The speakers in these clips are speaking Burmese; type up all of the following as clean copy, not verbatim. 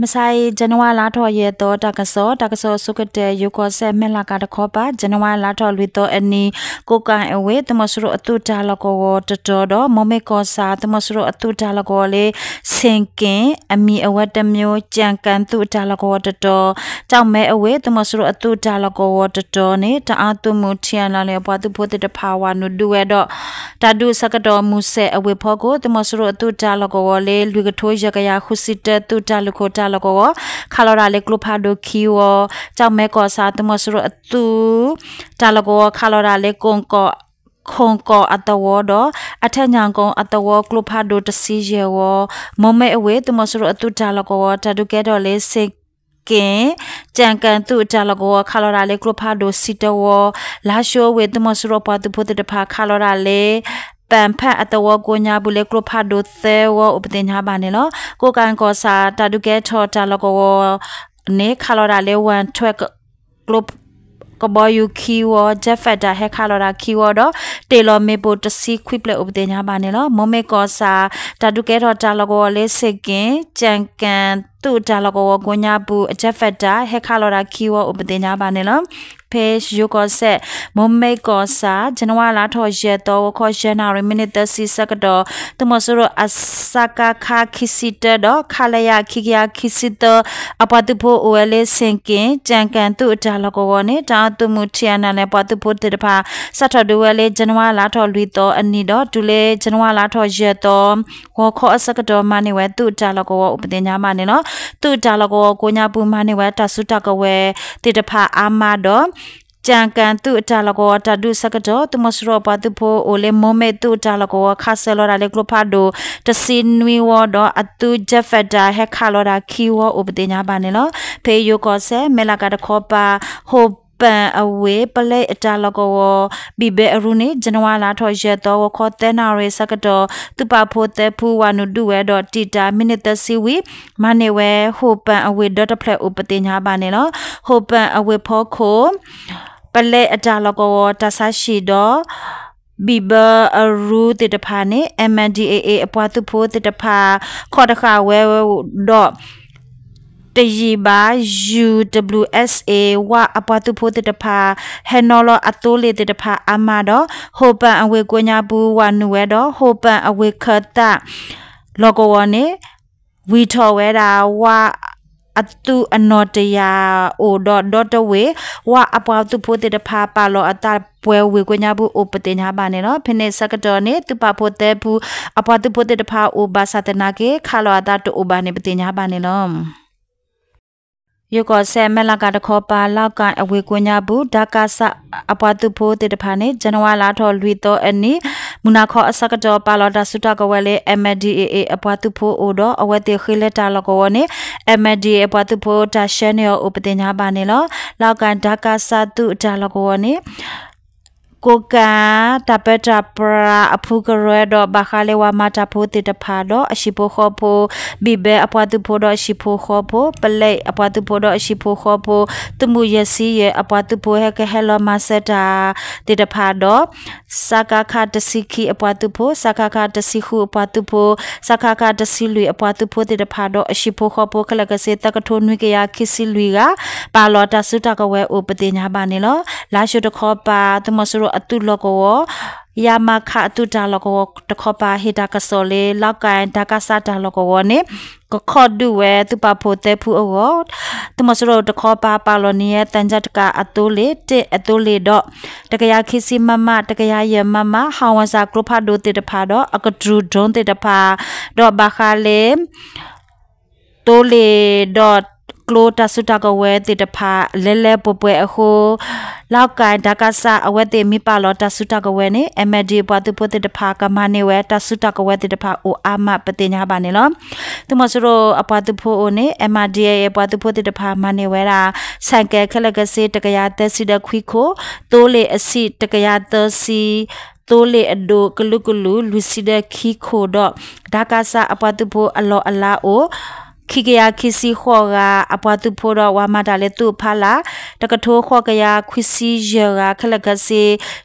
มาใส่จันวาลาทอเยโตตากะโซสุกเตยูโกเซเมลากาตะคอปาจันวาลาทอลุยโตอันนี้กูกางเอเวตมสรุอตุจาลกวตโตดมเมกอซาตมสรุอตุจาลกวเลเซงเกนอมีอวตมโยจังกันตุจาลกวตโตเจ้าแม่เอเวตมสรุอตุจาลกวตโตเนตาตุมุเทียนลาเลปตุโพติตภาวานุดูเวดตาดูสกดอมุเซอเวพอโกตมสรุอตุจาลกวเลลุกโทยกยาคุสิเตตุจาลโคตาลกวคาลอราเลกลูพาโดคิวเจ้าแม่กอซาตมสรุอตุจาลกวคาลอราเลกงกอคงกออัตวอดอัทญังกงอัตวอกลูพาโดตซีเจวมเมอเวตมสรุอตุจาลกวตาดูแกดอเลเซเกจังกันตุจาลกวคาลอราเลกลูพาโดซิตวลาโชเวตมสรุปตุพุตตะพาคาลอราเลแปมแพอัตวโกญาบุเลกลพาโดเซวอุปเตญาบาเนลโกกันกอซาตาดุเกทอจาลกวเนคาลอราเลวันทวกกลกบอยูคิวเจฟเฟดาเฮคาลอราคิวดเตลอเมโบตซีควิปเลอุปเตญาบาเนลมเมกอซาตาดุเกทอจาลกวเลเซเกจังกันตุจาลกวโกญาบุเจฟเฟดาเฮคาลอราคิวอุปเตญาบาเนลเพจยูก็เซมเมก็ซาจันวาลาทอเจโตวคอเจนาริมินิตซีสักดอตมสรุอัสสากาคาคิสิเตดอคาลยาคิกยาคิสิเตอปาตุโพโอเอเลเซงเกจังกันตุจาลกวเนตาตุมุเทียนาเลปาตุโพเตดพาสัทดูเอเลจันวาลาทอลุยโตอันนี้ดอตุเลจันวาลาทอเจโตวคอสักดอมานิเวตุจาลกวอุปเตญามาเนเนาะตุจาลกวโกญาปุมานิเวตสุตะกเวติดพาอามาดอจังกันตุจาลกวตาดูสักจอตุมสรปาตุโพโอเลโมเมตุจาลกวคาเซลอราเลกลพาโดตสินวิวดออตุเจฟดาเฮคาลอราคิวอุปเตญาบาเนลเพยโยกอเซเมลากาตคอปาโฮปันอเวปเลจาลกวบิเบอรุเนจันวาลาทอเจตวคอเตนาเรสักดอตุปาโพเตพูวานุดูเวดอติตามินิตซีวีมาเนเวโฮปันอเวดอตเพลอุปเตญาบาเนลโฮปันอเวพอโคปเลอจาลกวตาซาชิดอบิเบอรูติตพาเน MNDAA อปวตุโพติตพาคอตะคาเวดอตยีบา UWSA ว่าอปวตุโพติตพาเฮนอลอตุเลติตพาอามาดอโฮปันอเวกญาบูวานุเวดอโฮปันอเวคตาลกวเนวีทอเวดาว่าอตุอนอตยาโอดอตเวว่าอปวตุโพติตพาปาโลอตาปวยเวกญาบูอุปเตญาบาเนเนาะเพเนสักดอเนตุปาโพเตบูอปวตุโพติตพาโอบาสตนาเกคาโลอตาตโอบาเนปเตญาบาเนเนาะยก็เซเมลากาตคอปาลาวกันอเวกญาบุดากาสะอปาตุโพติตพาเนจันวาลาทอลุยโตอันนี้มุนาขออสักจอปาลอดาสุตากวเล MDAA อปาตุโพโอดออเวเตขิเลตาลกวเน MDA อปาตุโพตาเชเนออุปเตญาบาเนลลาวกันดากาสะตุตาลกวเนโกกาตาเปตาปราอภูกรดอบาคาเลวามาตาโพติตพาดออชิโพขอโพบิเบอปวตุโพดอชิโพขอโพเปเลอปวตุโพดอชิโพขอโพตุมุยซีเยอปวตุโพเฮกเฮลมาเซตาติตพาดอสากาคาตสิกีอปวตุโพสากาคาตสิคูอปวตุโพสากาคาตสิลุยอปวตุโพติตพาดออชิโพขอโพคลกเซตกะโทนุยกยาคิสิลุยกาปาลอตาสุตากเวอุปเตญาบาเนลลาชุตขอปาตุมสรุอตุลกวยามาคาตุตาลกวตะขอปาเฮดากะโซเลลาวกันดากาซาตาลกวเนก็ขอดูเวตุปาโพเตพูอวตุมสโรตะขอปาปาโลเนียตันจัตกาอตุเลเตอตุเลดอตะกยาคิซิมะมะตะกยาเยมะมะฮาวาซากรุพาโดเตตะพาดออกดรูดอนเตตะพาดอบาคาเลโตเลดอโกลตาสุตากเวติตพาเลปปวยอโคลาวกันดากาซาอเวเตมิปาลอตาสุตากเวเนเอเมดีปาตุโพติตพากามาเนเวตาสุตากเวติตพาโออามาปเตญาบาเนลตุมสโรอปาตุโพโอเนเอมาดีเอปาตุโพติตพามาเนเวราสังเกคลกเซตกยาเตสิดควิโคโตเลอสิตกยาเตซีโตเลอโดกลุกลุลุซิดคีโคดดากาซาอปาตุโพอลออลาโอ ခိကယာခိစီခောကအပွားသူဖိုးတော့ဝါမတာလေသူဖာလာတကထိုးခောကယာခွစီရကခလကစီ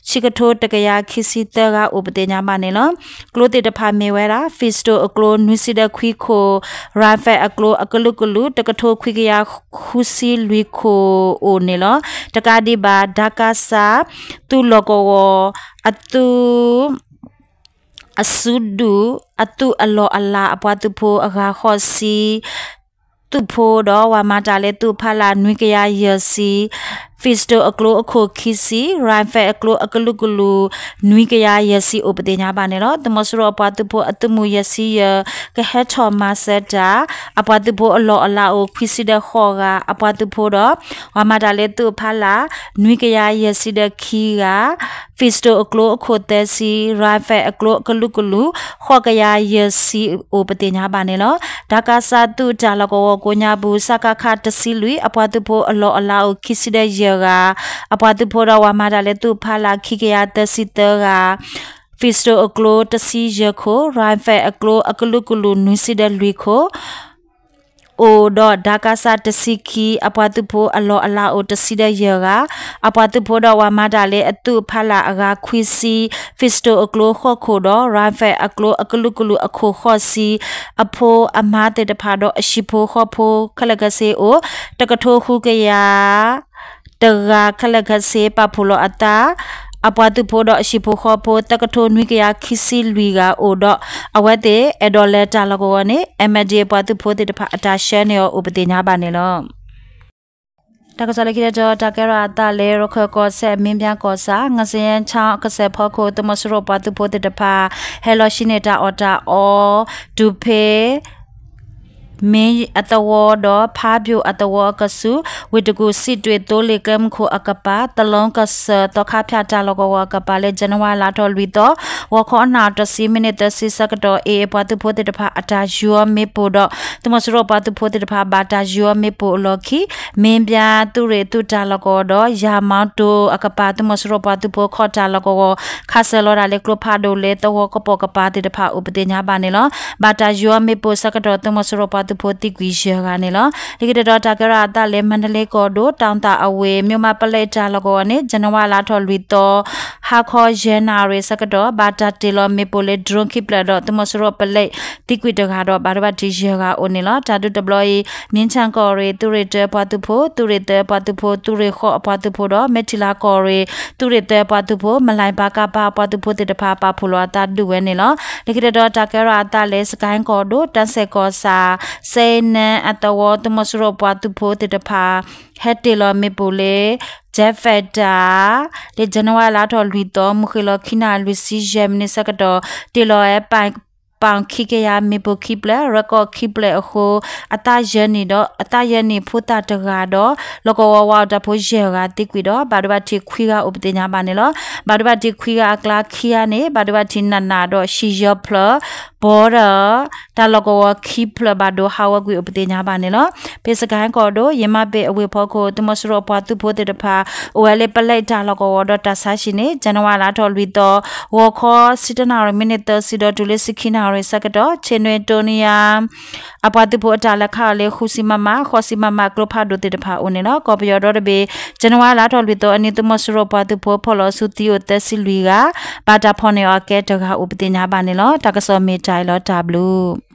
ချီကထိုးတကယာခိစီတကဥပဒေညာမနေလောကလိုတေတဖာမေဝဲတာဖီစတိုအကလိုနွီစီဒခွီခိုရာဖဲအကလိုအကလုကလူတကထိုးခွီကယာခုစီလွီခိုအိုနေလောတကဒီဘာဒါကာစာသူလောကောအတူအဆုဒူအတူအလောအလာအပွားသူဖိုအခါခောစီသူဖိုတော့ဝါမတာလေသူဖလာနွိကရရစီဖီစတိုအကလိုအခုခီစီရိုင်ဖဲအကလိုအကလုကလူနွိကရရစီဥပဒေညာပါနေတော့တမစရောအပွားသူဖိုအတမှုရစီရကဟက်ချောမဆက်တာအပွားသူဖိုအလောအလာအိုခီစီတဲ့ခောကအပွားသူဖိုတော့ဝါမတာလေသူဖလာနွိကရရစီတဲ့ခီကဖီစတိုအကလိုအခုတဲစီရိုင်ဖဲအကလိုအကလုကလူခောကရရစီဥပဒေညာပါနေလို့ဒါကစာသူကြလကောကိုညာဘူးစကခတစီလူအပွားသူဖိုအလောအလာအိုခီစီတဲ့အပွားသူဖိုတော့ဝါမတာလေသူဖလာခိကရတစီတကဖီစတိုအကလိုတစီရခိုရိုင်ဖဲအကလိုအကလုကလူနွီစီတဲ့လူခိုအိုတော့ဒါကစာတစီခီအပွားသူဖိုအလောအလာအိုတစီတဲ့ရကအပွားသူဖိုတော့ဝါမတာလေအတူဖလာအကခွီစီဖီစတိုအကလိုခော့ခိုတော့ရိုင်ဖဲအကလိုအကလုကလူအခုခော့စီအဖိုးအမားတဲ့တဖာတော့အရှိဖိုးခော့ဖိုးခလကစေအိုတကထိုးခုကရတရာခလကစေပဖလိုအတာအပွားသူဖိုတော့အရှိဖိုးခော့ဖိုးတကထိုးနွိကရခီစီလူကအိုတော့အဝဲတဲ့အဒေါ်လက်တာလကောနေအမဒီပွားသူဖိုးတဲ့တဖာအတာရှဲနေဥပဒေညာပါနေလို့တကစားလိုက်တဲ့တော့တကရတာလေရခကောဆက်မင်းပြန်ကောစာငစရင်ချောင်းကဆက်ဖို့ကိုတမစရောပွားသူဖိုးတဲ့တဖာဟဲလိုရှိနေတာအော်တာအော်ဒူဖေမင်းအတဝတော့ဖားပြူအတဝကဆုဝိတကူစစ်တွေတိုးလေကမ်ခိုအကပါတလုံးကဆတော့ခဖျားကြလောကဝကပါလေဇန်နဝါလာတော်လူတော့ဝခေါနာတစီမိနစ်တစီစကတော့အေပွားသူဖိုးတဲ့တဖာအတာယူမေပိုတော့တမစရောပွားသူဖိုးတဲ့တဖာဘာတာယူမေပိုလော်ခီမင်းပြသူတွေသူကြလောကတော့ယာမောင်တိုအကပါတမစရောပွားသူဖိုးခေါ်ကြလောကခါဆလော်ဒါလေကလဖာဒိုလေတော့ကပေါကပါတဲ့တဖာဥပဒေညာပါနေလောဘာတာယူမေပိုစကတော့တမစရောသူဖိုတိကွီရှကနေလောဒီကတော်တာကရတာလေမန္တလေးကောဒိုတောင်တာအဝေမြို့မပလက်တာလကောနေဇန်နဝါလာထော်လူတော်ဟာခေါ်ဂျန်နာရီစကတော့ဘာတာတီလောမေပိုလေဒရွန်ခိပလာတော့တမစရောပလက်တိကွီတကတော့ဘာရဘတီရှကအိုနေလောတာဒူဒဘလီမြင်းချန်ကောရီတူရတဲ့ပွားသူဖို့တူရတဲ့ပွားသူဖို့တူရခေါ်ပွားသူဖို့တော့မက်တီလာကောရီတူရတဲ့ပွားသူဖို့မလိုက်ပါကပါပွားသူဖို့တဲ့တဖာပါဖလိုတာဒူဝဲနေလောဒီကတော်တာကရတာလေစကိုင်းကောဒိုတန်ဆက်ကောစာစေနန်အတဝတမစရောပွားသူဖိုးတဲ့တဖာဟက်တီလောမေပူလေဂျက်ဖက်တာဒီဇန်နဝါရီလာထော်လူတော်မခေလခိနာလူစီဂျမ်နေစကတော့တီလောရဲ့ပိုင်ပန်ခိကရမေပူခိပလရကောခိပလအခုအတယနီတော့အတယနီဖုတာတကတော့လကောဝဝတဖိုးရေကတိကွီတော့ဘာဒဘတိခွီကဥပဒေညာပါနေလောဘာဒဘတိခွီကအကလာခီယာနေဘာဒဘတိနနာတော့ရှီယောဖလဘောရတာလကောခိပလဘာဒိုဟာဝကွီဥပဒေညာပါနေလောပေစကန်ကောတော့ယမပေအဝေဖို့ကိုတမစရောပွားသူဖို့တဲ့တဖာအိုဝဲလေပလိုက်တာလကောတော့တဆာရှိနေဇန်နဝါလာထော်လူတော့ဝခေါ်စစ်တနာရမိနစ်စီတော့ဒူလေးစခိနာရစကတော့ချေနွေတိုနီယာအပွားသူဖို့အတာလက်ခါလေခုစီမမခေါ်စီမမကလဖာဒိုတဲ့တဖာဦးနေနော်ကော်ပီယောတော့ဘေဇန်နဝါလာထော်လူတော့အနိတမစရောပွားသူဖို့ဖော်လို့စုတီယိုတက်စီလူကဘာတာဖော်နေအကဲတကဥပဒေညာပါနေလို့တကစောမေတိုင်လို့တာဘလူး